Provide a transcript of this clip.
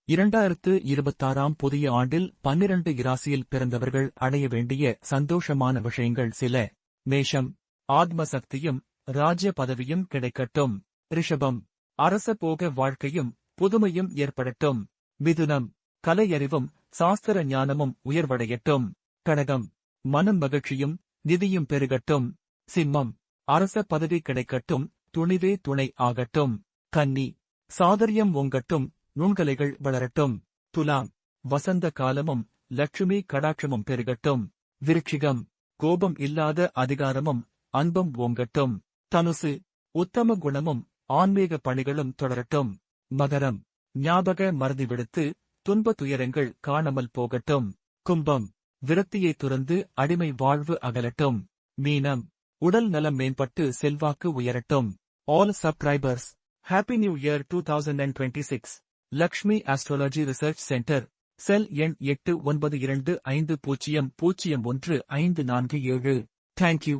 2026ஆம் புதிய ஆண்டில் 12 இராசியில் பிறந்தவர்கள் அடைய வேண்டிய சந்தோஷமான விஷயங்கள் சில. மேஷம், ஆத்ம சக்தியும் ராஜ்ய பதவியும் கிடைக்கட்டும். ரிஷபம், அரச போக வாழ்க்கையும் புதுமையும் ஏற்படட்டும். மிதுனம், கலையறிவும் சாஸ்திர ஞானமும் உயர்வடையட்டும். கடகம், மனம் மகிழ்ச்சியும் நிதியும் பெருகட்டும். சிம்மம், அரச பதவி கிடைக்கட்டும், துணிவே துணை ஆகட்டும். கன்னி, சாதுரியம் ஓங்கட்டும், நுண்கலைகள் வளரட்டும். துலாம், வசந்த காலமும் லட்சுமி கடாட்சமும் பெருகட்டும். விருட்சிகம், கோபம் இல்லாத அதிகாரமும் அன்பும் ஓங்கட்டும். தனுசு, உத்தம குணமும் ஆன்மீக பணிகளும் தொடரட்டும். மகரம், ஞாபக மறதி விடுத்து துன்ப துயரங்கள் காணாமல் போகட்டும். கும்பம், விரக்தியை துறந்து அடிமை வாழ்வு அகலட்டும். மீனம், உடல் நலம் மேம்பட்டு செல்வாக்கு உயரட்டும். All subscribers, happy new year 2026. Lakshmi astrology research centre, cell எண் 8925001547. தேங்க்யூ.